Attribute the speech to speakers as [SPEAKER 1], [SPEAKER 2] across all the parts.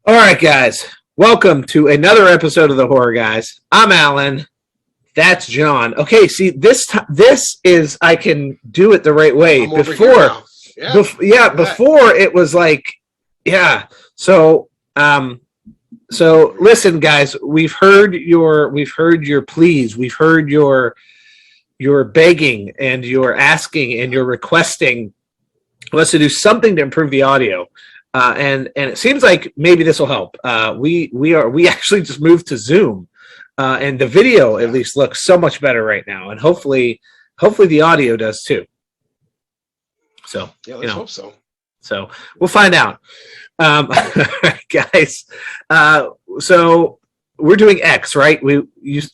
[SPEAKER 1] All right, guys. Welcome to another episode of the Horror Guys. I'm Alan. That's John. Okay, see this is I can do it the right way.
[SPEAKER 2] I'm over here now. Yeah.
[SPEAKER 1] Before it was like, yeah. So listen, guys. We've heard your pleas. We've heard your begging and your asking and your requesting us to do something to improve the audio. And it seems like maybe this will help. We actually just moved to Zoom, and the video at least looks so much better right now, and hopefully the audio does too. So
[SPEAKER 2] yeah, let's hope so.
[SPEAKER 1] So we'll find out, guys. So we're doing X, right?
[SPEAKER 2] Yes.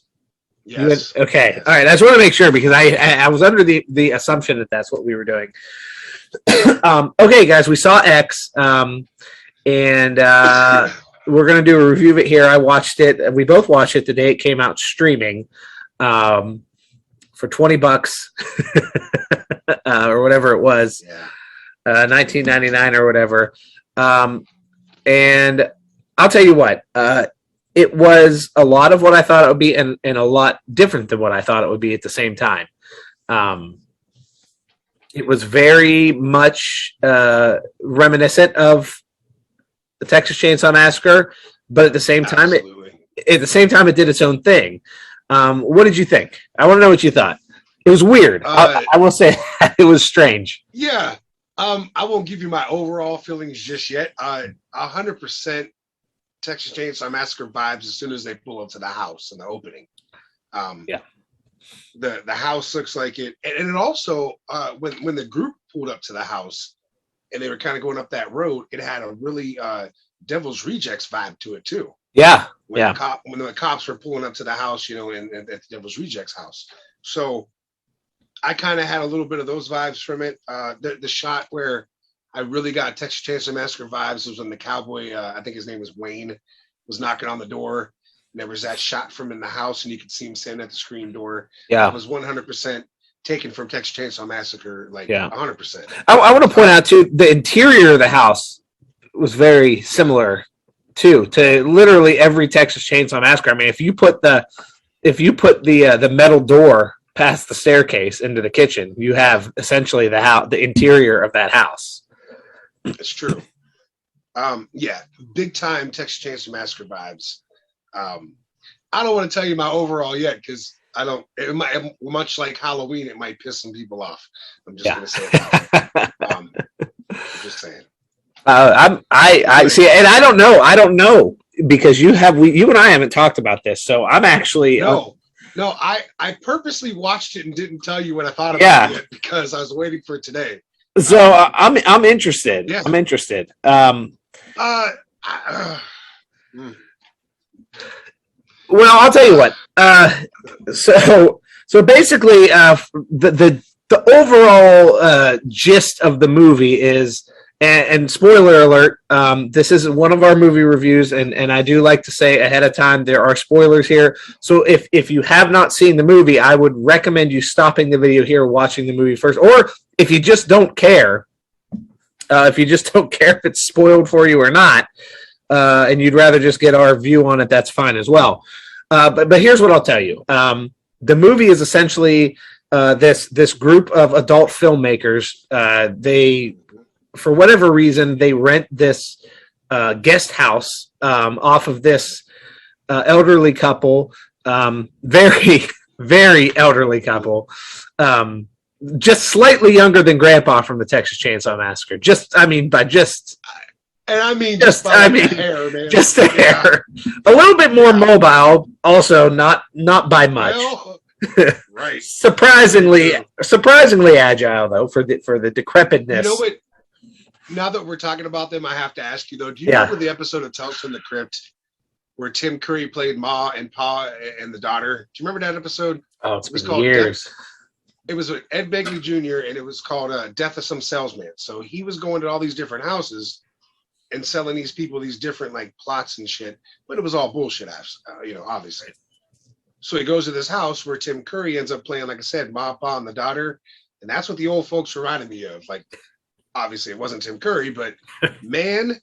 [SPEAKER 1] Okay.
[SPEAKER 2] Yes.
[SPEAKER 1] All right. I just want to make sure because I was under the assumption that that's what we were doing. Okay, guys, we saw X, and we're going to do a review of it here. I watched it. We both watched it the day it came out streaming for $20 or whatever it was, $19.99 or whatever. And I'll tell you what, it was a lot of what I thought it would be and a lot different than what I thought it would be at the same time. It was very much reminiscent of the Texas Chainsaw Massacre, but at the same time, it did its own thing. What did you think? I want to know what you thought. It was weird. I will say it was strange.
[SPEAKER 2] Yeah. I won't give you my overall feelings just yet. 100% Texas Chainsaw Massacre vibes as soon as they pull up to the house in the opening. The house looks like it, and it also when the group pulled up to the house and they were kind of going up that road, it had a really Devil's Rejects vibe to it too. When the cops were pulling up to the house, and at the Devil's Rejects house. So I kind of had a little bit of those vibes from it. The shot where I really got Texas Chainsaw Massacre vibes was when the cowboy, I think his name was Wayne, was knocking on the door. There was that shot from in the house, and you could see him standing at the screen door.
[SPEAKER 1] Yeah,
[SPEAKER 2] it was 100% taken from Texas Chainsaw Massacre, 100%.
[SPEAKER 1] I want to point out too, the interior of the house was very similar to literally every Texas Chainsaw Massacre. I mean, if you put the metal door past the staircase into the kitchen, you have essentially the interior of that house.
[SPEAKER 2] It's true. Big time Texas Chainsaw Massacre vibes. I don't want to tell you my overall yet because I don't. It might, much like Halloween, it might piss some people off. I'm just going to say it. I'm just saying.
[SPEAKER 1] I see, and I don't know because you and I haven't talked about this, so I'm actually
[SPEAKER 2] no. I purposely watched it and didn't tell you what I thought about it because I was waiting for it today.
[SPEAKER 1] So I'm interested. Yeah. I'm interested. Well, I'll tell you what. So basically, the overall gist of the movie is, and spoiler alert, this is one of our movie reviews, and I do like to say ahead of time there are spoilers here. So if you have not seen the movie, I would recommend you stopping the video here, watching the movie first, or if you just don't care, if it's spoiled for you or not. And you'd rather just get our view on it, that's fine as well. But here's what I'll tell you. The movie is essentially this group of adult filmmakers. They, for whatever reason, they rent this guest house off of this elderly couple, very, very elderly couple, just slightly younger than Grandpa from the Texas Chainsaw Massacre. Just a hair. A little bit more mobile, also not by much.
[SPEAKER 2] Well, right.
[SPEAKER 1] Surprisingly agile though for the decrepitness.
[SPEAKER 2] You know what? Now that we're talking about them, I have to ask you though. Do you remember the episode of Tales from the Crypt where Tim Curry played Ma and Pa and the daughter? Do you remember that episode?
[SPEAKER 1] Oh, it was called years.
[SPEAKER 2] It was with Ed Begley Jr. and it was called Death of Some Salesman. So he was going to all these different houses and selling these people these different plots and shit, but it was all bullshit, obviously. So he goes to this house where Tim Curry ends up playing, like I said, Ma, Pa, and the daughter, and that's what the old folks reminded me of. Obviously, it wasn't Tim Curry, but man,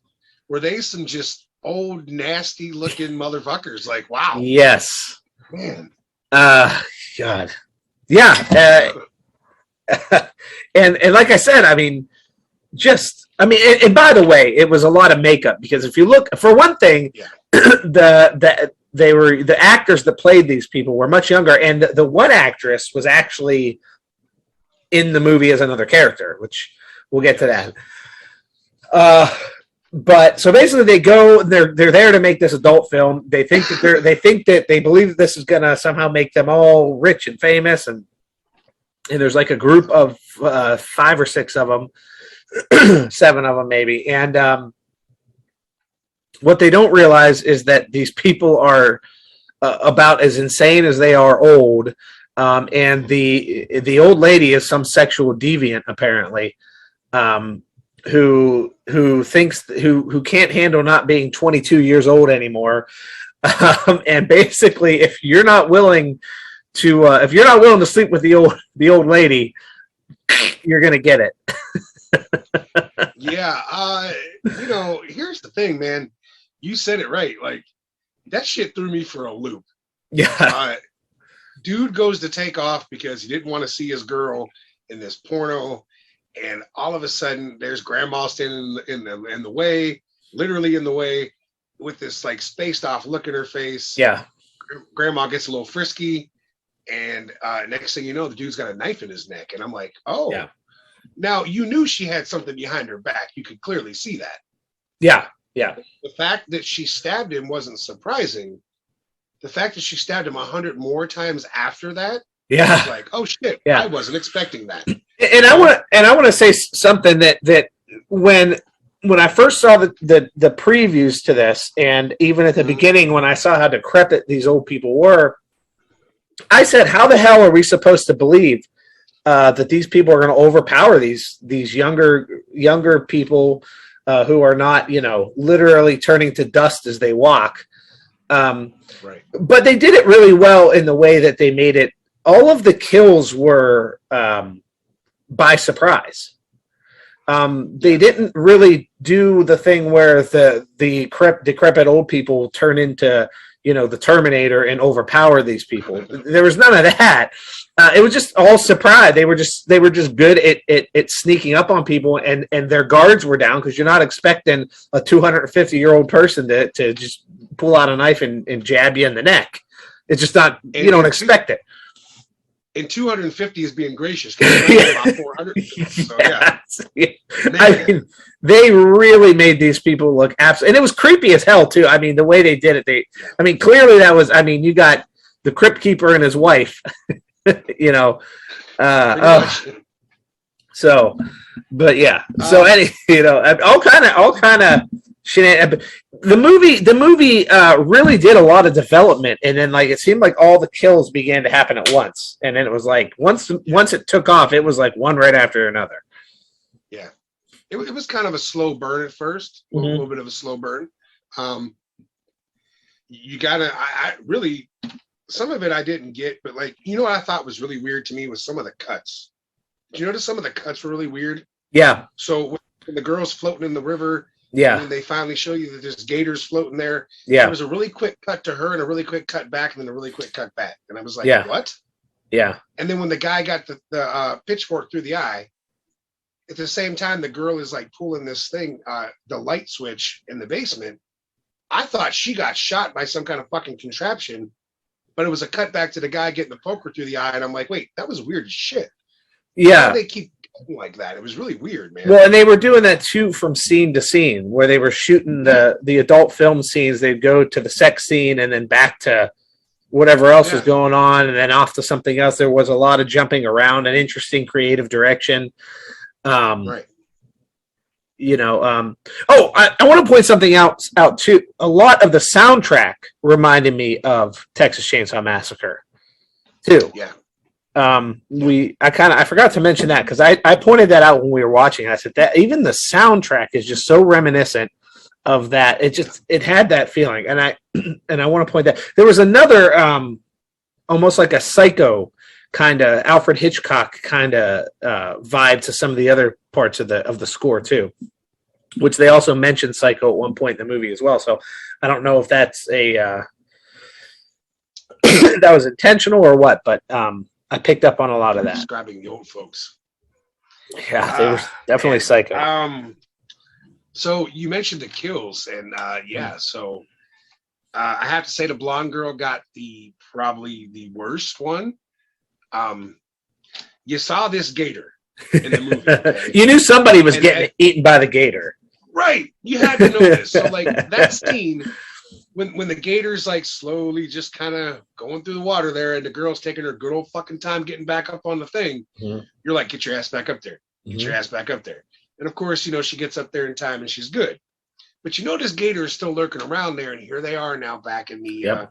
[SPEAKER 2] were they some just old nasty looking motherfuckers. Like, wow.
[SPEAKER 1] Yes.
[SPEAKER 2] Man.
[SPEAKER 1] God. Yeah. And like I said, I mean, and by the way, it was a lot of makeup because if you look, for one thing, the actors that played these people were much younger, and the one actress was actually in the movie as another character, which we'll get to that. But so basically, they're there to make this adult film. They think that they believe that this is going to somehow make them all rich and famous, and there's like a group of 5 or 6 of them, 7 of them maybe, and what they don't realize is that these people are about as insane as they are old, and the old lady is some sexual deviant apparently, who can't handle not being 22 years old anymore, and basically, if you're not willing to sleep with the old lady, you're gonna get it.
[SPEAKER 2] Yeah, here's the thing, man. You said it right. Like, that shit threw me for a loop.
[SPEAKER 1] Yeah.
[SPEAKER 2] Dude goes to take off because he didn't want to see his girl in this porno, and all of a sudden there's grandma standing in the way, literally in the way, with this like spaced off look at her face.
[SPEAKER 1] Yeah.
[SPEAKER 2] Grandma gets a little frisky, and next thing you know, the dude's got a knife in his neck, and I'm like, oh. Yeah. Now, you knew she had something behind her back. You could clearly see that.
[SPEAKER 1] Yeah. Yeah.
[SPEAKER 2] The fact that she stabbed him wasn't surprising. The fact that she stabbed him 100 more times after that,
[SPEAKER 1] yeah,
[SPEAKER 2] was like, oh shit, yeah. I wasn't expecting that.
[SPEAKER 1] And I want to say something that when I first saw the previews to this, and even at the beginning when I saw how decrepit these old people were, I said, how the hell are we supposed to believe that these people are going to overpower these younger people who are not, literally turning to dust as they walk.
[SPEAKER 2] Right.
[SPEAKER 1] But they did it really well in the way that they made it. All of the kills were by surprise. They didn't really do the thing where the decrepit old people turn into, the Terminator and overpower these people. There was none of that. It was just all surprise. They were just good at sneaking up on people, and their guards were down because you're not expecting a 250-year-old person to just pull out a knife and jab you in the neck. It's just not. You don't expect it.
[SPEAKER 2] And 250 is being gracious. About 400. So, yeah.
[SPEAKER 1] I mean, they really made these people look absolutely, and it was creepy as hell too. I mean, the way they did it. Clearly that was. I mean, you got the crypt keeper and his wife. So, but yeah. So all kind of shenanigans. The movie really did a lot of development, and then it seemed like all the kills began to happen at once, and then it was like once it took off, it was like one right after another.
[SPEAKER 2] Yeah, it was kind of a slow burn at first, a little bit of a slow burn. You gotta, I really, some of it I didn't get, but what I thought was really weird to me was some of the cuts. Did you notice some of the cuts were really weird?
[SPEAKER 1] Yeah.
[SPEAKER 2] So when the girl's floating in the river.
[SPEAKER 1] Yeah.
[SPEAKER 2] And they finally show you that there's gators floating there.
[SPEAKER 1] Yeah.
[SPEAKER 2] There was a really quick cut to her and a really quick cut back and then a really quick cut back. And I was like, what?
[SPEAKER 1] Yeah.
[SPEAKER 2] And then when the guy got the pitchfork through the eye, at the same time, the girl is pulling this thing, the light switch in the basement. I thought she got shot by some kind of fucking contraption, but it was a cut back to the guy getting the poker through the eye. And I'm like, wait, that was weird as shit.
[SPEAKER 1] Yeah.
[SPEAKER 2] Why do they keep like that? It was really weird, man.
[SPEAKER 1] Well, and they were doing that too from scene to scene, where they were shooting the adult film scenes. They'd go to the sex scene and then back to whatever else was going on, and then off to something else. There was a lot of jumping around, an interesting creative direction.
[SPEAKER 2] Right.
[SPEAKER 1] I want to point something out too. A lot of the soundtrack reminded me of Texas Chainsaw Massacre too.
[SPEAKER 2] Yeah.
[SPEAKER 1] I forgot to mention that because I pointed that out when we were watching. I said that even the soundtrack is just so reminiscent of that. It had that feeling, and I want to point that there was another almost like a Psycho kind of Alfred Hitchcock kind of vibe to some of the other parts of the score too. which they also mentioned Psycho at one point in the movie as well. So I don't know if that's a that was intentional or what, but I picked up on a lot of that.
[SPEAKER 2] Describing the old folks.
[SPEAKER 1] Yeah, they were definitely psycho.
[SPEAKER 2] So you mentioned the kills, and so I have to say the blonde girl got probably the worst one. You saw this gator in the movie. Okay?
[SPEAKER 1] You knew somebody was getting eaten by the gator.
[SPEAKER 2] Right. You had to know this. So like that scene when the gator's like slowly just kind of going through the water there, and the girl's taking her good old fucking time getting back up on the thing, you're like, get your ass back up there. Get your ass back up there. And of course, she gets up there in time and she's good. But this gator is still lurking around there, and here they are now back in the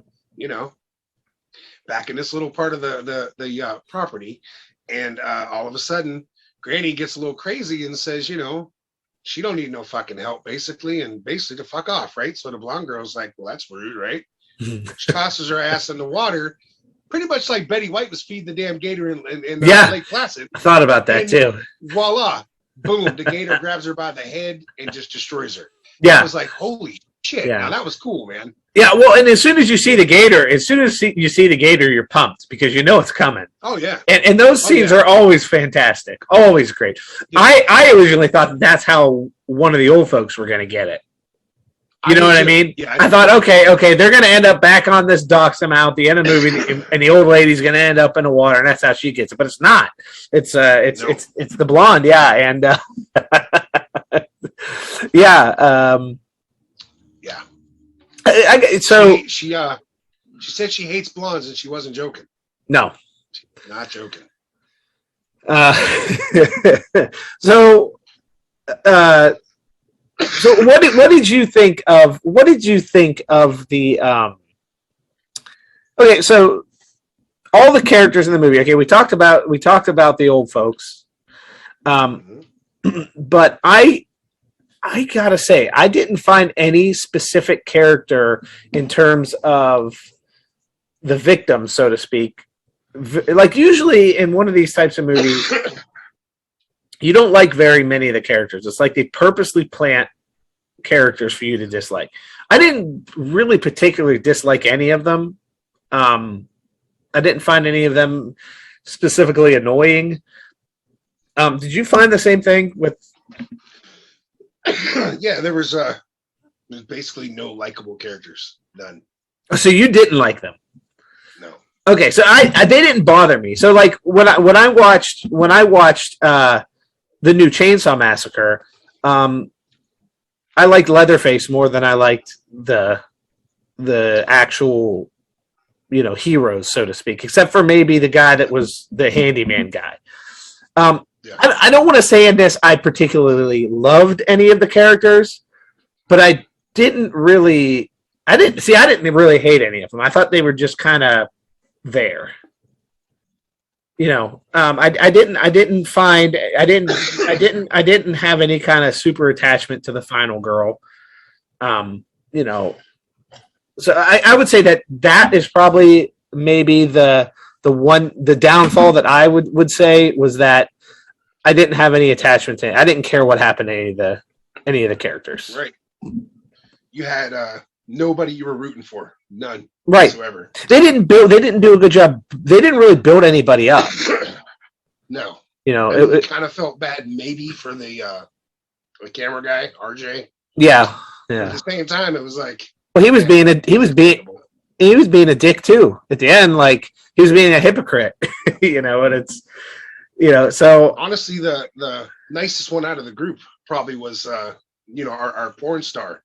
[SPEAKER 2] back in this little part of the property. And all of a sudden, Granny gets a little crazy and says, she don't need no fucking help, basically to fuck off, right? So the blonde girl's like, well, that's rude, right? She tosses her ass in the water, pretty much like Betty White was feeding the damn gator in Lake Placid.
[SPEAKER 1] I thought about that too.
[SPEAKER 2] Voila, boom, the gator grabs her by the head and just destroys her.
[SPEAKER 1] Yeah.
[SPEAKER 2] I was like, holy shit. Yeah. Now that was cool, man.
[SPEAKER 1] Yeah, well, and as soon as you see the gator, you're pumped because you know it's coming.
[SPEAKER 2] Oh, yeah.
[SPEAKER 1] And those scenes are always fantastic, always great. Yeah. I originally thought that's how one of the old folks were going to get it. You know what I mean?
[SPEAKER 2] Yeah,
[SPEAKER 1] I thought, okay, they're going to end up back on this dock somehow at the end of the movie, and the old lady's going to end up in the water, and that's how she gets it. But it's not. It's the blonde, yeah, and yeah. So
[SPEAKER 2] she said she hates blondes, and she wasn't joking.
[SPEAKER 1] No,
[SPEAKER 2] not joking.
[SPEAKER 1] So what did you think of the okay, so all the characters in the movie, okay, we talked about the old folks, but I gotta say, I didn't find any specific character in terms of the victim, so to speak. Like usually in one of these types of movies, you don't like very many of the characters. It's like they purposely plant characters for you to dislike. I didn't really particularly dislike any of them. I didn't find any of them specifically annoying. Did you find the same thing with?
[SPEAKER 2] Yeah, there was basically no likable characters. None.
[SPEAKER 1] So you didn't like them?
[SPEAKER 2] No.
[SPEAKER 1] Okay, so they didn't bother me. So like when I watched the new Chainsaw Massacre, I liked Leatherface more than I liked the actual heroes, so to speak, except for maybe the guy that was the handyman guy. I don't want to say in this I particularly loved any of the characters, but I didn't really hate any of them. I thought they were just kind of there. I didn't have any kind of super attachment to the final girl. So I would say that is probably maybe the downfall that I would say was that I didn't have any attachment to it. I didn't care what happened to any of the characters.
[SPEAKER 2] Right. You had nobody you were rooting for. None.
[SPEAKER 1] Right.
[SPEAKER 2] Whatsoever.
[SPEAKER 1] They didn't do a good job. They didn't really build anybody up.
[SPEAKER 2] No.
[SPEAKER 1] It
[SPEAKER 2] kind of felt bad maybe for the camera guy, RJ.
[SPEAKER 1] Yeah.
[SPEAKER 2] At the same time, it was like,
[SPEAKER 1] well, he was being a dick too. At the end, like he was being a hypocrite. And it's so
[SPEAKER 2] honestly, the nicest one out of the group probably was our porn star.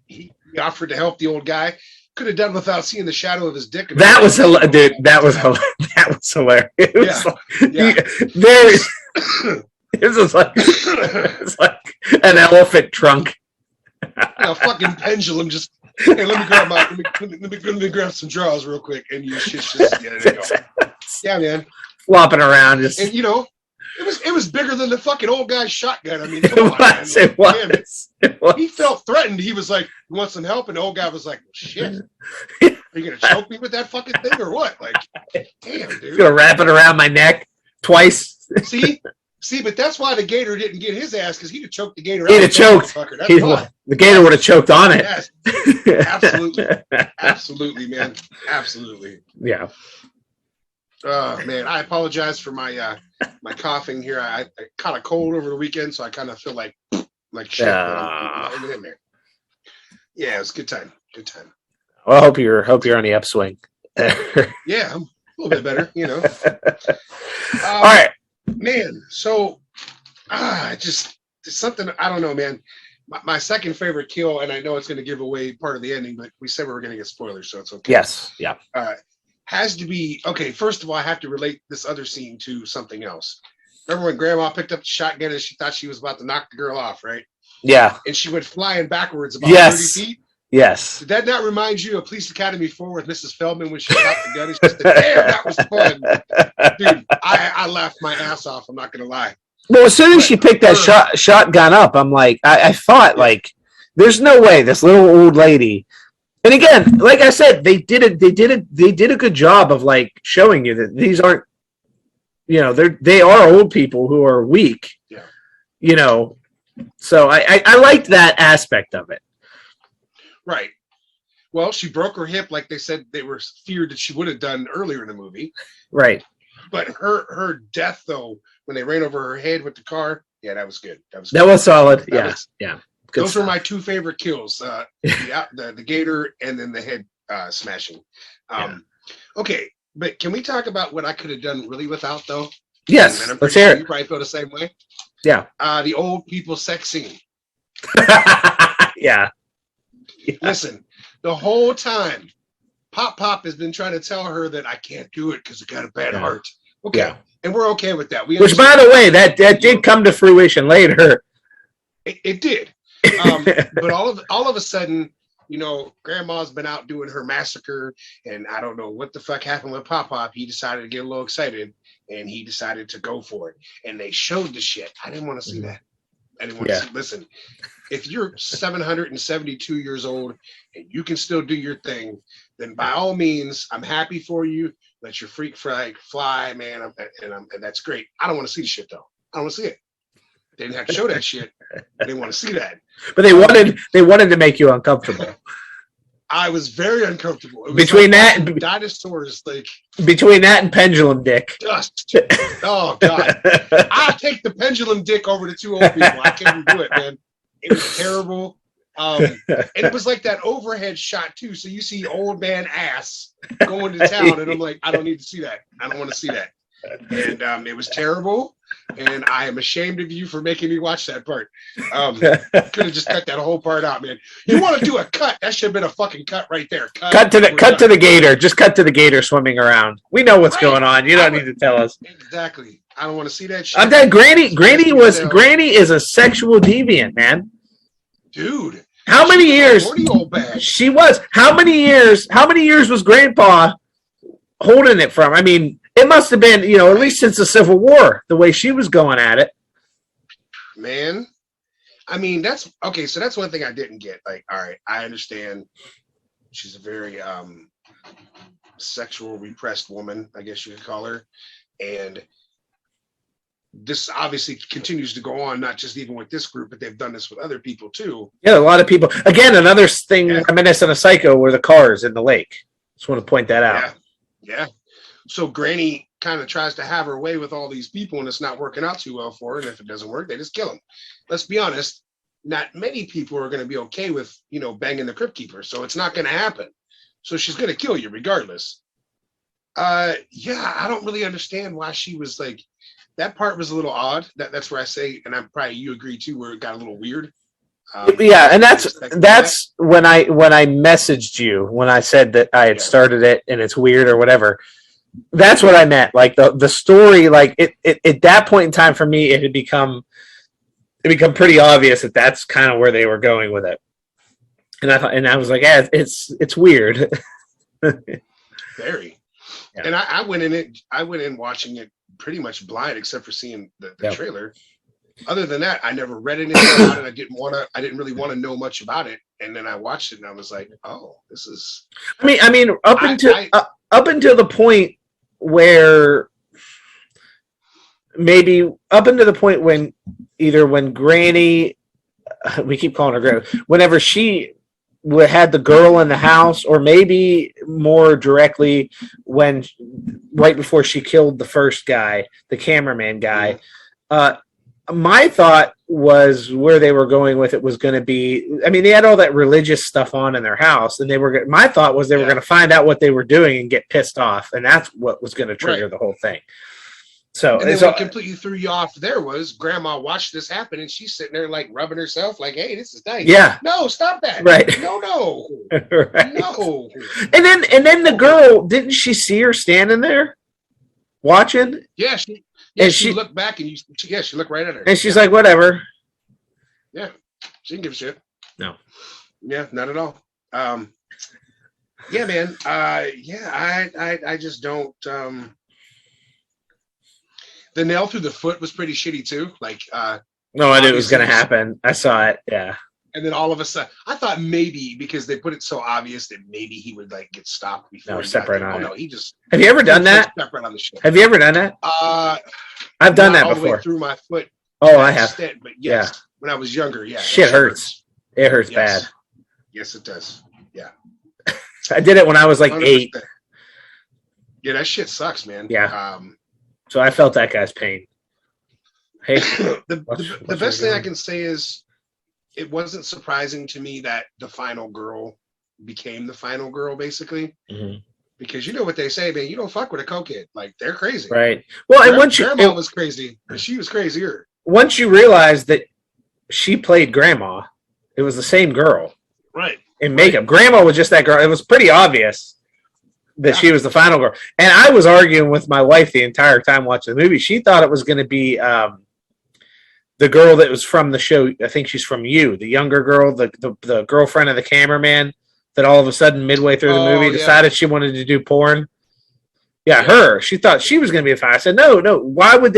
[SPEAKER 2] He offered to help the old guy. Could have done without seeing the shadow of his dick.
[SPEAKER 1] That was hilarious, dude. That was hilarious. It was it's like an elephant trunk.
[SPEAKER 2] A fucking pendulum. Just hey, let me grab some drawers real quick, and you just there you go. Yeah, man,
[SPEAKER 1] flopping around. Just
[SPEAKER 2] and it was bigger than the fucking old guy's shotgun. I mean,
[SPEAKER 1] it was.
[SPEAKER 2] He felt threatened. He was like, "You want some help?" And the old guy was like, well, "Shit, are you gonna choke me with that fucking thing or what?" Like, damn, dude,
[SPEAKER 1] you're gonna wrap it around my neck twice.
[SPEAKER 2] See, See, but that's why the gator didn't get his ass, because he'd have choked the gator out.
[SPEAKER 1] He'd have choked. The gator would have choked on it.
[SPEAKER 2] Yes. Absolutely. Absolutely, man. Absolutely.
[SPEAKER 1] Yeah.
[SPEAKER 2] Oh man, I apologize for my my coughing here. I caught a cold over the weekend, so I kind of feel like shit. I'm hanging in there. Yeah, it was a good time. Good time.
[SPEAKER 1] Well, I hope you're on the upswing.
[SPEAKER 2] Yeah, I'm a little bit better, you know.
[SPEAKER 1] All right,
[SPEAKER 2] man. So, just something I don't know, man. My second favorite kill, and I know it's going to give away part of the ending, but we said we were going to get spoilers, so it's okay.
[SPEAKER 1] Yes. Yeah.
[SPEAKER 2] Has to be okay. First of all, I have to relate this other scene to something else. Remember when Grandma picked up the shotgun and she thought she was about to knock the girl off, right?
[SPEAKER 1] Yeah.
[SPEAKER 2] And she went flying backwards about 30 feet.
[SPEAKER 1] Yes.
[SPEAKER 2] Did that not remind you of Police Academy 4 with Mrs. Feldman when she shot the gun? It's just, damn, that was fun. Dude, I laughed my ass off. I'm not going to lie.
[SPEAKER 1] Well, as soon as she picked that shotgun up, I'm like, I thought, like, there's no way this little old lady. And again, like I said, they did a good job of like showing you that these aren't, you know, they are old people who are weak.
[SPEAKER 2] Yeah.
[SPEAKER 1] You know, so I liked that aspect of it.
[SPEAKER 2] Right. Well, she broke her hip, like they said they were feared that she would have done earlier in the movie.
[SPEAKER 1] Right.
[SPEAKER 2] But her death, though, when they ran over her head with the car, yeah, that was good. That was
[SPEAKER 1] solid. Yeah. Good
[SPEAKER 2] those
[SPEAKER 1] stuff.
[SPEAKER 2] were my two favorite kills: the gator and then the head smashing. Okay, but can we talk about what I could have done really without, though?
[SPEAKER 1] Yes,
[SPEAKER 2] and
[SPEAKER 1] let's hear it.
[SPEAKER 2] You probably feel the same way.
[SPEAKER 1] Yeah.
[SPEAKER 2] The old people sex scene.
[SPEAKER 1] Yeah.
[SPEAKER 2] Listen, the whole time, Pop has been trying to tell her that I can't do it because I got a bad heart. Okay, and we're okay with that.
[SPEAKER 1] Which, by the way, that did come to fruition later.
[SPEAKER 2] It did. But all of a sudden, you know, Grandma's been out doing her massacre, and I don't know what the fuck happened with Pop. He decided to get a little excited, and he decided to go for it. And they showed the shit. I didn't want to see that. I didn't want to see. Listen, if you're 772 years old and you can still do your thing, then by all means, I'm happy for you. Let your freak fly, man, and that's great. I don't want to see the shit though. I don't want to see it. They didn't have to show that shit. I didn't want to see that.
[SPEAKER 1] But they wanted to make you uncomfortable.
[SPEAKER 2] I was very uncomfortable. It was
[SPEAKER 1] between
[SPEAKER 2] like
[SPEAKER 1] that
[SPEAKER 2] dinosaurs, like
[SPEAKER 1] between that and Pendulum Dick.
[SPEAKER 2] Dust. Oh God. I'll take the Pendulum Dick over the two old people. I can't even do it, man. It was terrible. And it was like that overhead shot too. So you see old man ass going to town, and I'm like, I don't need to see that. I don't want to see that. And it was terrible. And I am ashamed of you for making me watch that part. Could have just cut that whole part out, man. You want to do a cut? That should have been a fucking cut right there.
[SPEAKER 1] Cut to the gator. Just cut to the gator swimming around. We know what's going on. You don't need to tell us.
[SPEAKER 2] Exactly. I don't want to see that shit.
[SPEAKER 1] I'm telling Granny is a sexual deviant, man.
[SPEAKER 2] Dude.
[SPEAKER 1] How many years? She was. How many years was Grandpa holding it from? I mean, it must have been, you know, at least since the Civil War, the way she was going at it.
[SPEAKER 2] Man, I mean, that's okay. So that's one thing I didn't get. Like, all right, I understand she's a very sexual repressed woman, I guess you could call her. And this obviously continues to go on, not just even with this group, but they've done this with other people too.
[SPEAKER 1] Yeah, a lot of people. Again, another thing reminiscent of Psycho were the cars in the lake. Just want to point that out.
[SPEAKER 2] Yeah. So Granny kind of tries to have her way with all these people, and it's not working out too well for her. And if it doesn't work, they just kill them. Let's be honest. Not many people are going to be okay with, you know, banging the Crypt Keeper. So it's not going to happen. So she's going to kill you regardless. I don't really understand why she was like, that part was a little odd. That's where I say, and I'm probably you agree too, where it got a little weird.
[SPEAKER 1] And that's when I messaged you when I said that I had started it and it's weird or whatever. That's what I meant. Like the story, like it at that point in time for me, it had become pretty obvious that that's kind of where they were going with it. And I was like, it's weird.
[SPEAKER 2] Very. Yeah. And I went in watching it pretty much blind, except for seeing the trailer. Other than that, I never read anything about it. I didn't really want to know much about it. And then I watched it and I was like, oh, this is.
[SPEAKER 1] I mean, up until the point where maybe up until the point when Granny, we keep calling her Granny, whenever she had the girl in the house, or maybe more directly when right before she killed the first guy, the cameraman guy. My thought was where they were going with it was going to be. I mean, they had all that religious stuff on in their house, and they were. My thought was they were going to find out what they were doing and get pissed off, and that's what was going to trigger the whole thing. So,
[SPEAKER 2] and then what completely threw you off there was Grandma watched this happen, and she's sitting there like rubbing herself, like, "Hey, this is nice."
[SPEAKER 1] Yeah.
[SPEAKER 2] No, stop that.
[SPEAKER 1] Right.
[SPEAKER 2] No.
[SPEAKER 1] Right.
[SPEAKER 2] No.
[SPEAKER 1] And then the girl, didn't she see her standing there watching?
[SPEAKER 2] Yeah. She looked back and she looked right at her.
[SPEAKER 1] And she's like, whatever.
[SPEAKER 2] Yeah. She didn't give a shit.
[SPEAKER 1] No.
[SPEAKER 2] Yeah, not at all. Yeah, man. I just don't. The nail through the foot was pretty shitty too. Like,
[SPEAKER 1] no, I knew it was going to happen. I saw it. Yeah.
[SPEAKER 2] And then all of a sudden, I thought maybe because they put it so obvious that maybe he would like get stopped before.
[SPEAKER 1] No, separate on it.
[SPEAKER 2] No, he just.
[SPEAKER 1] Have you ever done that?
[SPEAKER 2] Separate on the shit.
[SPEAKER 1] Have you ever done that? I've done that
[SPEAKER 2] all
[SPEAKER 1] before.
[SPEAKER 2] The way through my foot.
[SPEAKER 1] Oh, I have.
[SPEAKER 2] But yes, when I was younger, yeah.
[SPEAKER 1] Shit hurts. It hurts bad.
[SPEAKER 2] Yes, it does. Yeah.
[SPEAKER 1] I did it when I was like 100%. 8.
[SPEAKER 2] Yeah, that shit sucks, man.
[SPEAKER 1] Yeah. So I felt that guy's pain. Hey,
[SPEAKER 2] the best thing I can say is it wasn't surprising to me that the final girl became the final girl, basically. Mm-hmm. Because you know what they say, man, you don't fuck with a cokehead. Like, they're crazy.
[SPEAKER 1] Right. Well, and once
[SPEAKER 2] Grandma was crazy, but she was crazier.
[SPEAKER 1] Once you realize that she played Grandma, it was the same girl.
[SPEAKER 2] Right.
[SPEAKER 1] In makeup. Grandma was just that girl. It was pretty obvious that she was the final girl. And I was arguing with my wife the entire time watching the movie. She thought it was going to be the girl that was from the show. I think she's from You, the younger girl, the girlfriend of the cameraman that all of a sudden midway through the movie decided she wanted to do porn. Yeah, her. She thought she was going to be a fan. I said, no. Why would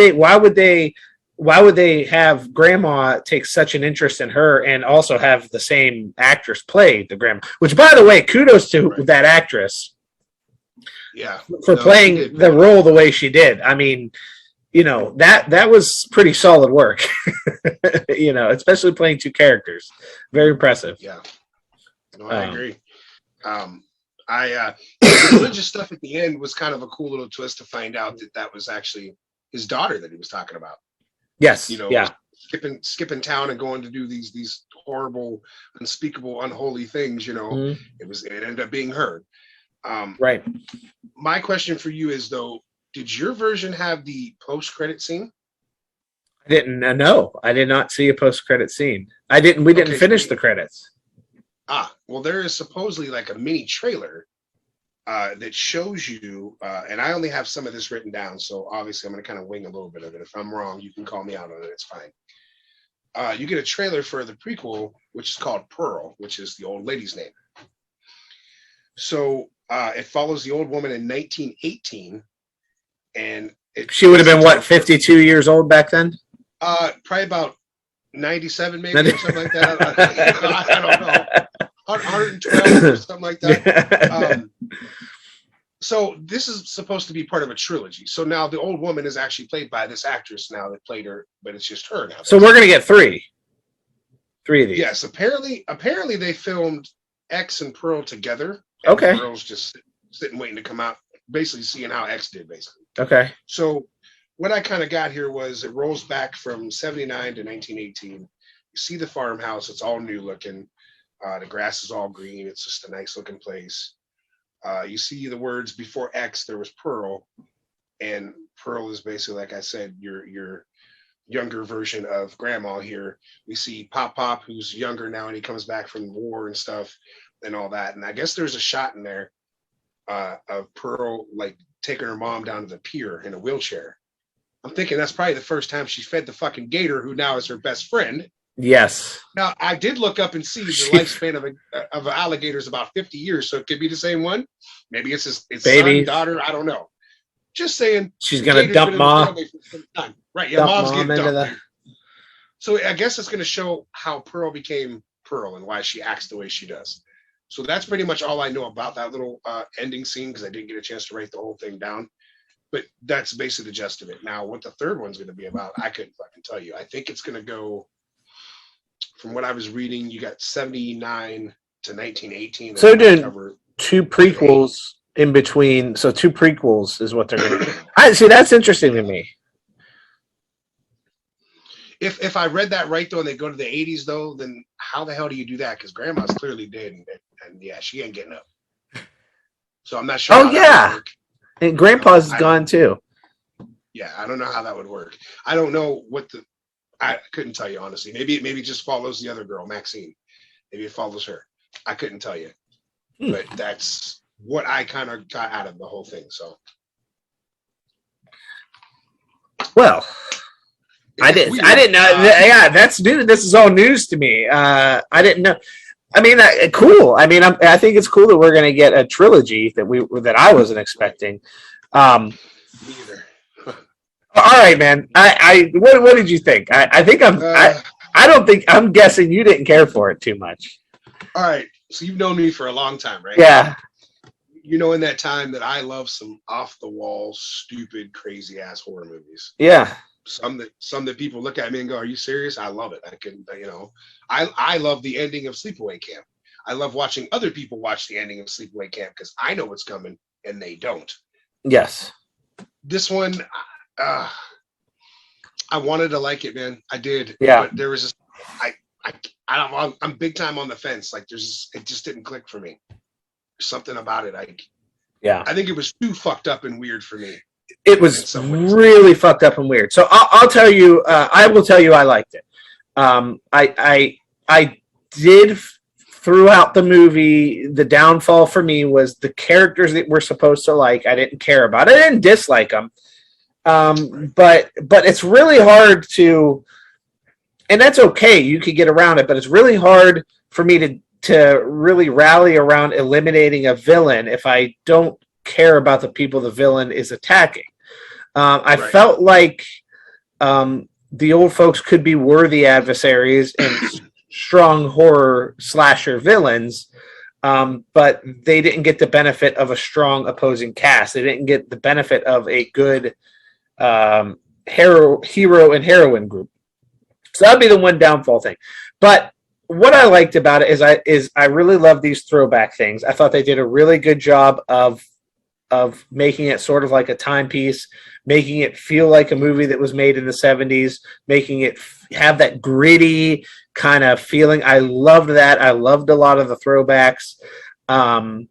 [SPEAKER 1] they have Grandma take such an interest in her and also have the same actress play the Grandma? Which, by the way, kudos to that actress.
[SPEAKER 2] Yeah.
[SPEAKER 1] For playing the role the way she did. I mean, you know, that was pretty solid work. You know, especially playing two characters. Very impressive.
[SPEAKER 2] Yeah. No, I agree. The religious stuff at the end was kind of a cool little twist to find out that was actually his daughter that he was talking about.
[SPEAKER 1] Yes.
[SPEAKER 2] You know, skipping town and going to do these horrible, unspeakable, unholy things. You know, it ended up being her.
[SPEAKER 1] Right.
[SPEAKER 2] My question for you is, though, did your version have the post-credit scene?
[SPEAKER 1] I didn't. No, I did not see a post-credit scene. We didn't finish the credits.
[SPEAKER 2] Well, there is supposedly like a mini trailer that shows you, and I only have some of this written down, so obviously I'm going to kind of wing a little bit of it. If I'm wrong, you can call me out on it. It's fine. You get a trailer for the prequel, which is called Pearl, which is the old lady's name. So it follows the old woman in 1918, and
[SPEAKER 1] she would have been what, 52 years old back then?
[SPEAKER 2] Probably about 97, maybe, or something like that. I don't know. 112 or something like that. So this is supposed to be part of a trilogy. So now the old woman is actually played by this actress now that played her, but it's just her now.
[SPEAKER 1] So we're gonna get three of these.
[SPEAKER 2] Yes, apparently they filmed X and Pearl together.
[SPEAKER 1] Okay.
[SPEAKER 2] Pearl's just sitting waiting to come out, basically seeing how X did, basically.
[SPEAKER 1] Okay.
[SPEAKER 2] So what I kind of got here was it rolls back from 79 to 1918. You see the farmhouse; it's all new looking. The grass is all green. It's just a nice looking place. You see the words before X, there was Pearl, and Pearl is basically, like I said, your younger version of Grandma here. We see Pop, who's younger now, and he comes back from the war and stuff and all that. And I guess there's a shot in there of Pearl like taking her mom down to the pier in a wheelchair. I'm thinking that's probably the first time she fed the fucking gator, who now is her best friend.
[SPEAKER 1] Yes.
[SPEAKER 2] Now, I did look up and see the lifespan of an alligator is about 50 years, so it could be the same one. Maybe it's his son, daughter, I don't know. Just saying.
[SPEAKER 1] She's going to dump mom.
[SPEAKER 2] Right, yeah, mom's getting dumped. So I guess it's going to show how Pearl became Pearl and why she acts the way she does. So that's pretty much all I know about that little ending scene, because I didn't get a chance to write the whole thing down. But that's basically the gist of it. Now, what the third one's going to be about, I couldn't fucking tell you. I think it's going to go, from what I was reading, you got 79 to 1918.
[SPEAKER 1] So they're doing two prequels in between. So two prequels is what they're going to do. I see. That's interesting to me.
[SPEAKER 2] If I read that right, though, and they go to the 80s, though, then how the hell do you do that? Because Grandma's clearly dead, and yeah, she ain't getting up. So I'm not sure.
[SPEAKER 1] Oh, yeah. And Grandpa's gone, too.
[SPEAKER 2] Yeah, I don't know how that would work. I don't know I couldn't tell you, honestly. Maybe it just follows the other girl, Maxine. Maybe it follows her. I couldn't tell you. But that's what I kind of got out of the whole thing, so.
[SPEAKER 1] Well, I didn't know. Yeah, that's new. This is all news to me. I didn't know. I mean, cool. I mean, I think it's cool that we're going to get a trilogy that I wasn't expecting.
[SPEAKER 2] Me either.
[SPEAKER 1] All right, man. What did you think? I think I'm guessing you didn't care for it too much.
[SPEAKER 2] All right. So you've known me for a long time, right?
[SPEAKER 1] Yeah.
[SPEAKER 2] You know, in that time that I love some off the wall, stupid, crazy ass horror movies.
[SPEAKER 1] Yeah.
[SPEAKER 2] Some that people look at me and go, "Are you serious?" I love it. I can, I love the ending of Sleepaway Camp. I love watching other people watch the ending of Sleepaway Camp because I know what's coming and they don't.
[SPEAKER 1] Yes.
[SPEAKER 2] This one, I wanted to like it, man. I did.
[SPEAKER 1] Yeah.
[SPEAKER 2] But there was I'm big time on the fence. Like it just didn't click for me. There's something about it. I think it was too fucked up and weird for me.
[SPEAKER 1] It was really fucked up and weird. So I'll tell you. I will tell you. I liked it. I did throughout the movie. The downfall for me was the characters that we're supposed to like. I didn't care about. I didn't dislike them. But it's really hard to, and that's okay. You could get around it, but it's really hard for me to really rally around eliminating a villain if I don't care about the people the villain is attacking. I felt like the old folks could be worthy adversaries and strong horror slasher villains, but they didn't get the benefit of a strong opposing cast. They didn't get the benefit of a good hero and heroine group. So that'd be the one downfall thing. But what I liked about it is I really love these throwback things. I thought they did a really good job of making it sort of like a timepiece, making it feel like a movie that was made in the 70s, making it have that gritty kind of feeling. I loved that. I loved a lot of the throwbacks. A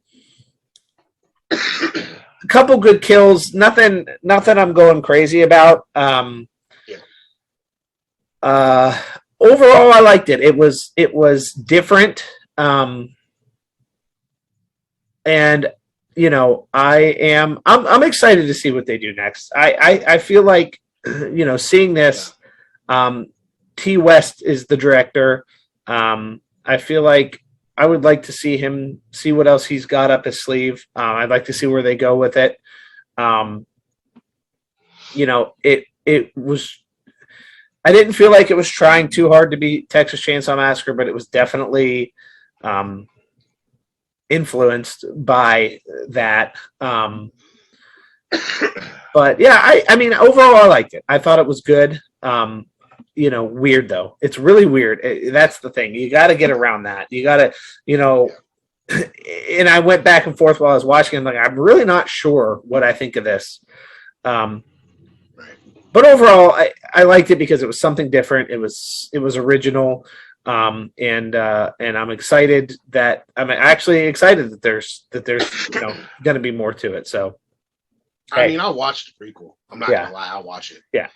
[SPEAKER 1] couple good kills. Nothing I'm going crazy about. Overall, I liked it. It was different. And I'm excited to see what they do next. I feel like, seeing this, T. West is the director. I feel like I would like to see what else he's got up his sleeve. I'd like to see where they go with it. It was, I didn't feel like it was trying too hard to be Texas Chainsaw Massacre, but it was definitely, influenced by that. But yeah, I mean, overall, I liked it. I thought it was good. Weird though. It's really weird. That's the thing. You got to get around that. You got to, and I went back and forth while I was watching. I'm like, I'm really not sure what I think of this. But overall, I liked it because it was something different. It was original. And I'm excited that I'm actually excited that there's going to be more to it. So,
[SPEAKER 2] I mean, I'll watch the prequel. I'm not gonna lie, I'll watch it.
[SPEAKER 1] Yeah.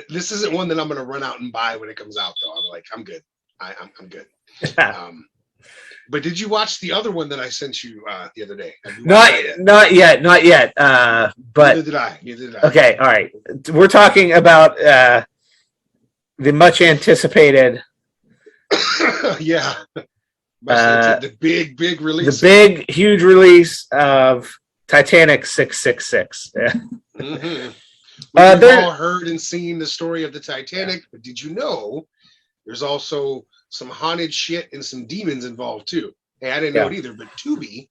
[SPEAKER 2] This isn't one that I'm gonna run out and buy when it comes out, though. I'm like, I'm good. I'm good. But did you watch the other one that I sent you the other day?
[SPEAKER 1] Not yet. But
[SPEAKER 2] neither did I.
[SPEAKER 1] Okay, all right. We're talking about the much anticipated.
[SPEAKER 2] The big release.
[SPEAKER 1] The big, huge release of Titanic 666. Yeah.
[SPEAKER 2] Mm-hmm. We've all heard and seen the story of the Titanic, but did you know there's also some haunted shit and some demons involved too? Hey, I didn't know it either, but Tubi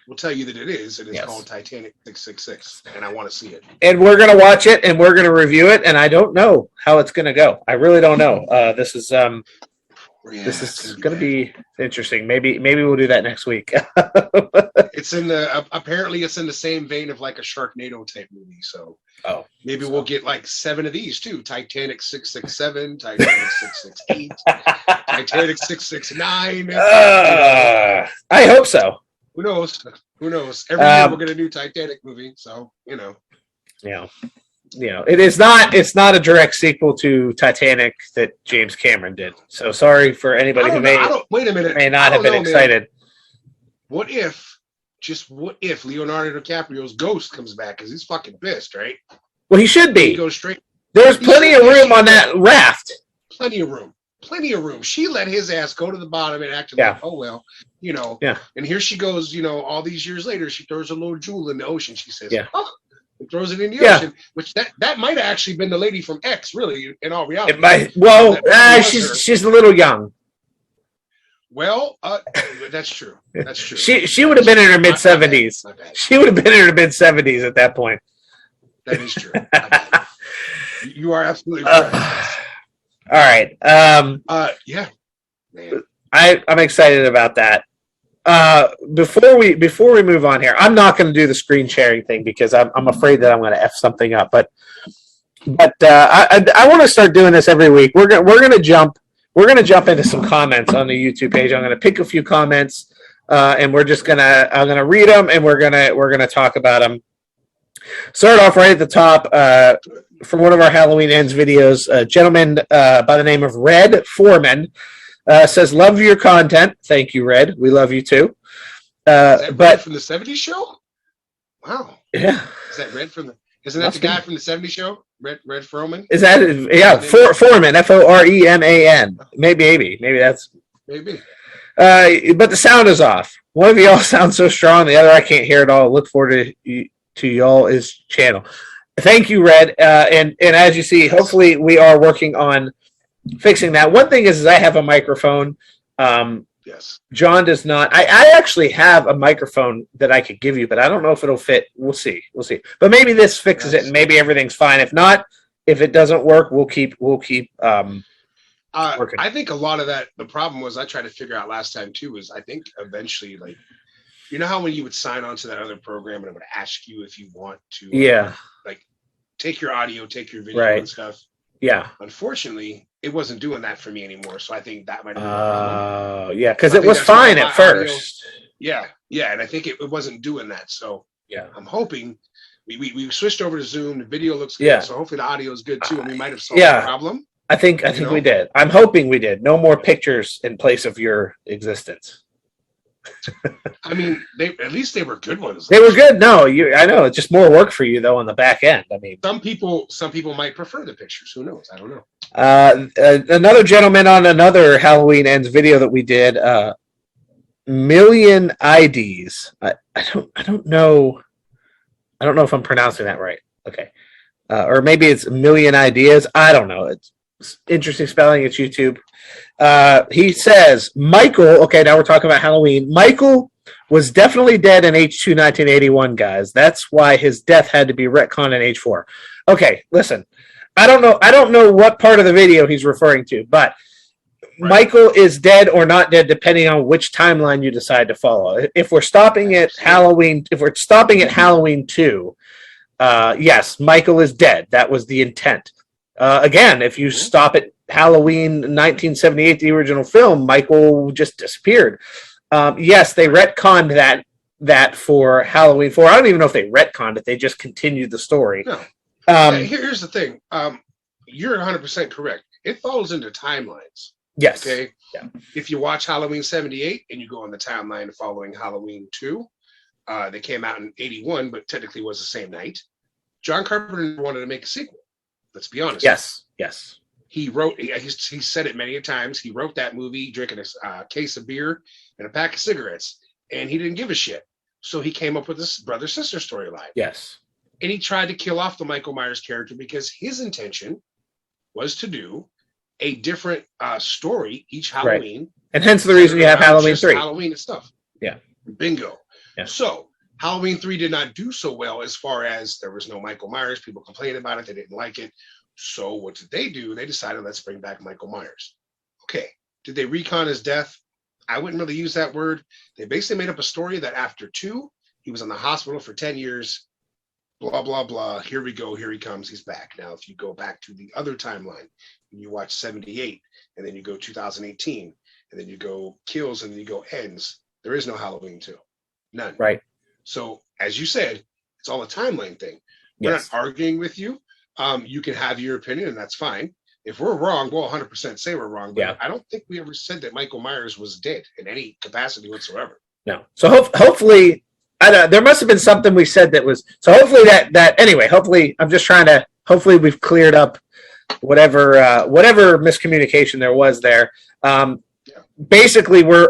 [SPEAKER 2] will tell you that it is, and it's called Titanic 666, and I want to see it.
[SPEAKER 1] And we're gonna watch it, and we're gonna review it, and I don't know how it's gonna go. I really don't know. This is gonna be interesting. Maybe we'll do that next week.
[SPEAKER 2] It's in the apparently it's in the same vein of like a Sharknado type movie, so maybe we'll get like 7 of these too. Titanic 667, Titanic 668, Titanic 669.
[SPEAKER 1] I hope so.
[SPEAKER 2] Who knows? Every year we're gonna do Titanic movie, so
[SPEAKER 1] it's not a direct sequel to Titanic that James Cameron did. So sorry for anybody who may not have been excited.
[SPEAKER 2] Man. What if Leonardo DiCaprio's ghost comes back? Because he's fucking pissed, right?
[SPEAKER 1] Well, he should be.
[SPEAKER 2] He goes straight.
[SPEAKER 1] There's plenty of room on that raft.
[SPEAKER 2] Plenty of room. She let his ass go to the bottom and acted like, oh well, And here she goes, all these years later, she throws a little jewel in the ocean. She says, and throws it in the ocean, which that might have actually been the lady from X, really, in all reality.
[SPEAKER 1] It might. Well, she's a little young.
[SPEAKER 2] Well, that's true. That's true.
[SPEAKER 1] She would have been in her mid-70s. She would have been in her mid-70s at that point.
[SPEAKER 2] That is true. You are absolutely right.
[SPEAKER 1] All right.
[SPEAKER 2] Yeah. Man.
[SPEAKER 1] I'm excited about that. Before we move on here, I'm not going to do the screen sharing thing because I'm afraid that I'm going to F something up. But I want to start doing this every week. We're gonna jump into some comments on the YouTube page. I'm gonna pick a few comments, and I'm gonna read them, and we're gonna talk about them. Start off right at the top from one of our Halloween Ends videos. A gentleman by the name of Red Foreman says, "Love your content." Thank you, Red. We love you too.
[SPEAKER 2] Red from the '70s show? Wow.
[SPEAKER 1] Yeah.
[SPEAKER 2] Is that Red from the? Isn't that the guy from the '70s show? Red Foreman?
[SPEAKER 1] Is that Foreman? Foreman. Maybe that's maybe. But the sound is off. One of y'all sounds so strong, the other I can't hear it all. Look forward to y'all's channel. Thank you, Red. And as you see, hopefully we are working on fixing that. One thing is I have a microphone.
[SPEAKER 2] Yes.
[SPEAKER 1] John does not. I actually have a microphone that I could give you, but I don't know if it'll fit. We'll see. But maybe this fixes it, and maybe everything's fine. If not, if it doesn't work, we'll keep working.
[SPEAKER 2] I think a lot of that. The problem was I tried to figure out last time too. Was I think eventually, like, how when you would sign on to that other program and it would ask you if you want to, like, take your audio, take your video and stuff.
[SPEAKER 1] Yeah.
[SPEAKER 2] Unfortunately, it wasn't doing that for me anymore. So I think that might have been a problem.
[SPEAKER 1] Yeah, because it was fine at first.
[SPEAKER 2] Audio, yeah, and I think it wasn't doing that. So I'm hoping we switched over to Zoom. The video looks good, so hopefully the audio is good too, and we might have solved the problem.
[SPEAKER 1] I think we did. I'm hoping we did. No more pictures in place of your existence.
[SPEAKER 2] I mean, at least they were good ones.
[SPEAKER 1] They were good. No, I know. It's just more work for you though on the back end. I mean,
[SPEAKER 2] some people might prefer the pictures. Who knows? I don't know.
[SPEAKER 1] Another gentleman on another Halloween Ends video that we did. Million IDs. I don't know. I don't know if I'm pronouncing that right. Okay, or maybe it's Million Ideas. I don't know. It's interesting spelling. It's YouTube. He says, Michael, okay, now we're talking about Halloween. Michael was definitely dead in H2 1981, guys. That's why his death had to be retconned in H4. Okay, listen. I don't know what part of the video he's referring to, but Michael is dead or not dead depending on which timeline you decide to follow. If we're stopping at Halloween 2, yes, Michael is dead. That was the intent. Again, if you stop at Halloween 1978, the original film, Michael just disappeared. Yes, they retconned that for Halloween 4. I don't even know if they retconned it. They just continued the story.
[SPEAKER 2] No. Here's the thing. You're 100% correct. It falls into timelines.
[SPEAKER 1] Yes.
[SPEAKER 2] Okay.
[SPEAKER 1] Yeah.
[SPEAKER 2] If you watch Halloween 78 and you go on the timeline following Halloween 2, they came out in 81, but technically was the same night. John Carpenter wanted to make a sequel. Let's be honest.
[SPEAKER 1] Yes.
[SPEAKER 2] He wrote. He said it many times. He wrote that movie drinking a case of beer and a pack of cigarettes, and he didn't give a shit. So he came up with this brother-sister storyline.
[SPEAKER 1] Yes.
[SPEAKER 2] And he tried to kill off the Michael Myers character because his intention was to do a different story each Halloween.
[SPEAKER 1] Right. And hence the reason you have Halloween 3.
[SPEAKER 2] Halloween and stuff.
[SPEAKER 1] Yeah.
[SPEAKER 2] Bingo.
[SPEAKER 1] Yeah.
[SPEAKER 2] So Halloween 3 did not do so well as far as there was no Michael Myers. People complained about it. They didn't like it. So what did they do? They decided, let's bring back Michael Myers. Okay. Did they recon his death? I wouldn't really use that word. They basically made up a story that after 2, he was in the hospital for 10 years. Blah, blah, blah. Here we go. Here he comes. He's back. Now, if you go back to the other timeline and you watch 78, and then you go 2018, and then you go Kills, and then you go Ends, there is no Halloween 2. None.
[SPEAKER 1] Right.
[SPEAKER 2] So, as you said, it's all a timeline thing. We're
[SPEAKER 1] Yes.
[SPEAKER 2] not arguing with you. You can have your opinion, and that's fine. If we're wrong, we'll 100% say we're wrong. But
[SPEAKER 1] Yeah.
[SPEAKER 2] I don't think we ever said that Michael Myers was dead in any capacity whatsoever.
[SPEAKER 1] No. So hopefully, there must have been something we said that was. So hopefully that anyway. Hopefully, I'm just trying to. Hopefully, we've cleared up whatever miscommunication there was there. Basically, we're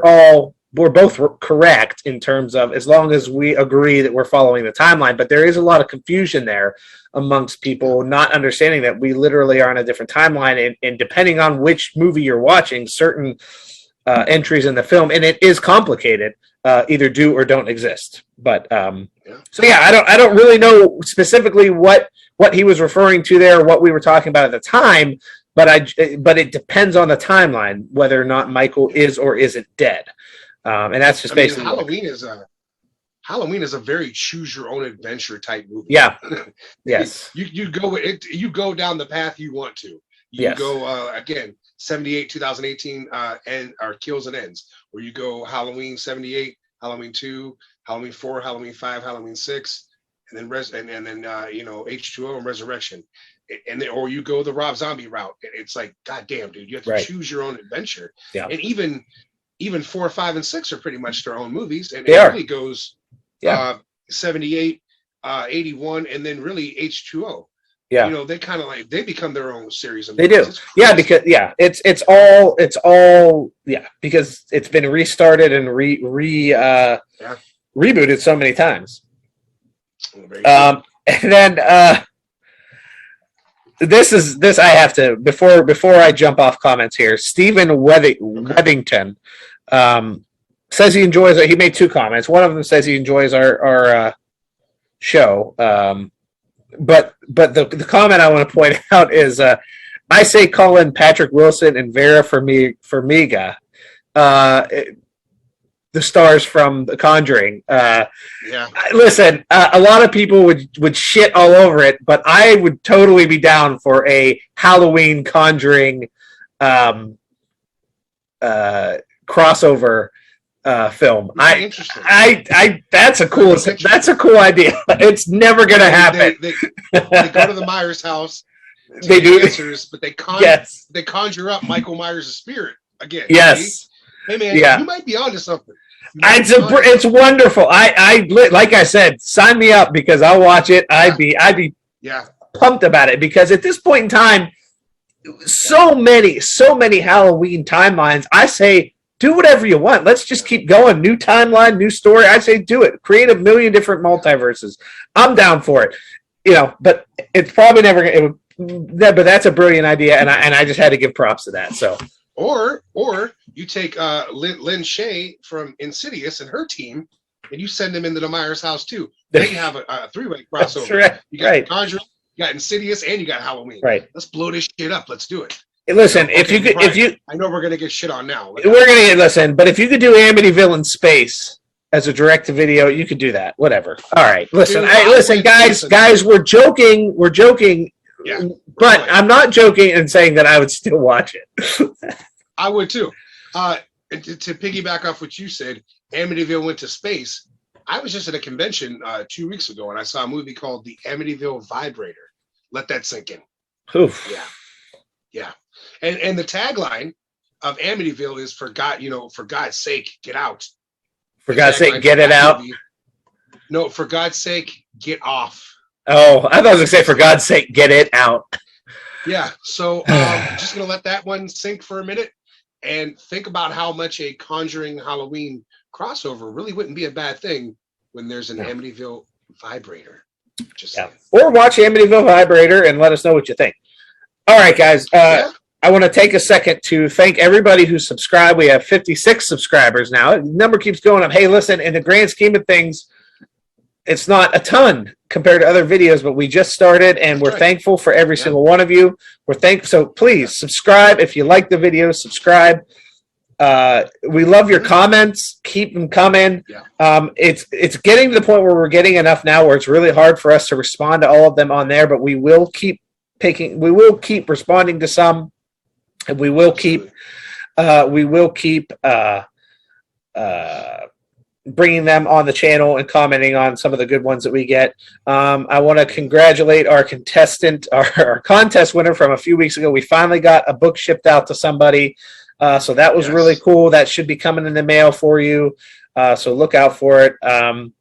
[SPEAKER 1] both correct in terms of as long as we agree that we're following the timeline. But there is a lot of confusion there amongst people not understanding that we literally are on a different timeline, and depending on which movie you're watching, certain entries in the film, and it is complicated, either do or don't exist. But so yeah, I don't really know specifically what he was referring to there, what we were talking about at the time. But it depends on the timeline whether or not Michael is or isn't dead, and that's just basically
[SPEAKER 2] Halloween is a very choose your own adventure type movie.
[SPEAKER 1] Yeah. Yes.
[SPEAKER 2] You go with it. You go down the path you want to. You go again 78, 2018, or Kills and Ends, or you go Halloween 78, Halloween 2, Halloween 4, Halloween 5, Halloween 6, and then H2O and Resurrection. And then, or you go the Rob Zombie route. It's like, God damn, dude, you have to choose your own adventure.
[SPEAKER 1] Yeah.
[SPEAKER 2] And even 4, 5, and 6 are pretty much their own movies. And
[SPEAKER 1] it
[SPEAKER 2] really goes 78, 81, and then really H2O.
[SPEAKER 1] Yeah.
[SPEAKER 2] They kind of like they become their own series of
[SPEAKER 1] movies. They do. Because it's all because it's been restarted and rebooted so many times. And then this I have to before I jump off comments here. Stephen Weddington says he enjoys it. He made 2 comments. One of them says he enjoys our show. But the comment I want to point out is I say call in Patrick Wilson and Vera Farmiga, the stars from The Conjuring. Listen, a lot of people would shit all over it, but I would totally be down for a Halloween Conjuring crossover film. That's a cool idea. It's never gonna happen.
[SPEAKER 2] They go to the Myers house.
[SPEAKER 1] They do
[SPEAKER 2] answers, but they conjure up Michael Myers' spirit again.
[SPEAKER 1] Yes.
[SPEAKER 2] Hey man, you might be onto something.
[SPEAKER 1] It's wonderful. I like I said, sign me up because I'll watch it. I'd be pumped about it because at this point in time, so many Halloween timelines. I say do whatever you want. Let's just keep going. New timeline, new story. I say do it. Create a million different multiverses. I'm down for it. But it's probably never going to. But that's a brilliant idea, and I just had to give props to that. So.
[SPEAKER 2] Or you take Lynn Shay from Insidious and her team, and you send them into the Myers house too. Then you have a 3-way crossover.
[SPEAKER 1] That's right.
[SPEAKER 2] You got Conjuring, you got Insidious, and you got Halloween.
[SPEAKER 1] Right.
[SPEAKER 2] Let's blow this shit up. Let's do it.
[SPEAKER 1] Listen, I
[SPEAKER 2] know we're gonna get shit on now.
[SPEAKER 1] But if you could do Amityville in space as a direct-to-video, you could do that. Whatever. All right. Listen, guys, we're joking. We're joking.
[SPEAKER 2] Yeah,
[SPEAKER 1] but I'm not joking and saying that I would still watch it.
[SPEAKER 2] I would too. To piggyback off what you said, Amityville went to space. I was just at a convention 2 weeks ago, and I saw a movie called The Amityville Vibrator. Let that sink in.
[SPEAKER 1] Oof.
[SPEAKER 2] Yeah. And the tagline of Amityville is for God's sake, get out.
[SPEAKER 1] For God's sake, get it out.
[SPEAKER 2] No, for God's sake, get off.
[SPEAKER 1] Oh, I thought I was gonna say, for God's sake, get it out.
[SPEAKER 2] Yeah. So just gonna let that one sink for a minute and think about how much a Conjuring Halloween crossover really wouldn't be a bad thing when there's an Amityville Vibrator. Or
[SPEAKER 1] watch Amityville Vibrator and let us know what you think. All right, guys. I want to take a second to thank everybody who subscribed. We have 56 subscribers now. The number keeps going up. Hey, listen, in the grand scheme of things, it's not a ton compared to other videos, but we just started, and we're thankful for every single one of you. So please subscribe. If you like the video, subscribe. We love your comments. Keep them coming. It's getting to the point where we're getting enough now where it's really hard for us to respond to all of them on there, but we will keep responding to some. And we will keep bringing them on the channel and commenting on some of the good ones that we get. I want to congratulate our contestant, our contest winner from a few weeks ago. We finally got a book shipped out to somebody, so that was really cool. That should be coming in the mail for you, so look out for it. And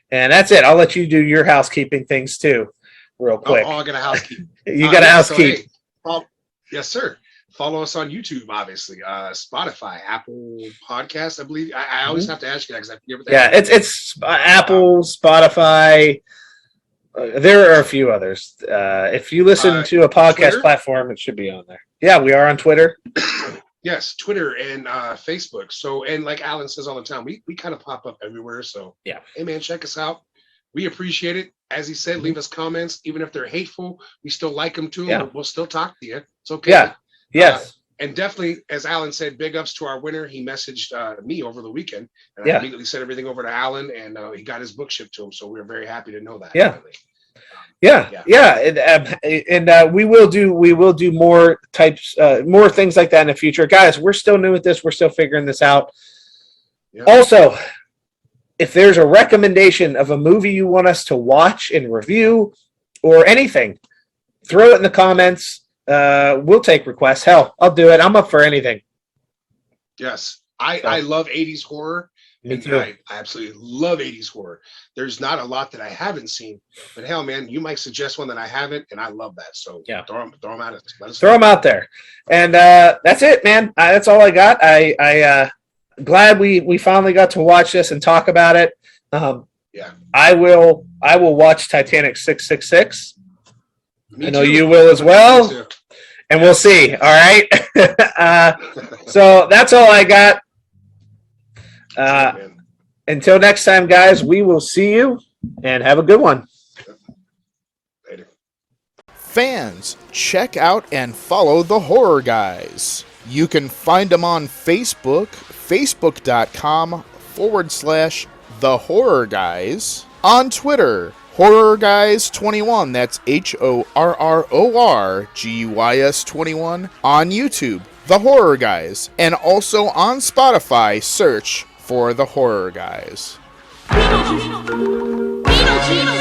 [SPEAKER 1] that's it. I'll let you do your housekeeping things too, real quick.
[SPEAKER 2] I got a housekeeping.
[SPEAKER 1] You got a housekeep.
[SPEAKER 2] Yes, sir. Follow us on YouTube, obviously. Spotify, Apple Podcasts, I believe. I always have to ask you that because I forget what that is.
[SPEAKER 1] It's Apple, Spotify. There are a few others. If you listen to a podcast
[SPEAKER 2] Twitter?
[SPEAKER 1] platform, it should be on there. Yeah, we are on Twitter.
[SPEAKER 2] Yes, Twitter and Facebook. So, and like Alan says all the time, we kind of pop up everywhere. So,
[SPEAKER 1] yeah.
[SPEAKER 2] Hey, man, check us out. We appreciate it. As he said, leave us comments. Even if they're hateful, we still like them too.
[SPEAKER 1] Yeah.
[SPEAKER 2] We'll still talk to you. It's okay.
[SPEAKER 1] Yeah. Yes.
[SPEAKER 2] And definitely, as Alan said, big ups to our winner. He messaged me over the weekend, and I immediately sent everything over to Alan, and he got his book shipped to him. So we're very happy to know that.
[SPEAKER 1] Yeah. And we will do more types, more things like that in the future, guys. We're still new at this. We're still figuring this out. Yeah. Also, if there's a recommendation of a movie you want us to watch and review, or anything, throw it in the comments. We'll take requests. Hell, I'll do it. I'm up for anything.
[SPEAKER 2] Yes. I love 80s horror.
[SPEAKER 1] Me too.
[SPEAKER 2] I absolutely love 80s horror. There's not a lot that I haven't seen, but hell, man, you might suggest one that I haven't, and I love that. So throw them out. Throw
[SPEAKER 1] them out there. And that's it, man. That's all I got. I glad we finally got to watch this and talk about it. I will watch Titanic 666. I know you will as well. And we'll see. All right. So that's all I got. Until next time, guys, we will see you and have a good one.
[SPEAKER 2] Later.
[SPEAKER 3] Fans, check out and follow the Horror Guys. You can find them on Facebook, facebook.com/The Horror Guys. On Twitter, Horror Guys 21, that's HORRORGUYS 21. On YouTube, The Horror Guys. And also on Spotify, search for The Horror Guys.
[SPEAKER 4] Beetlejuice.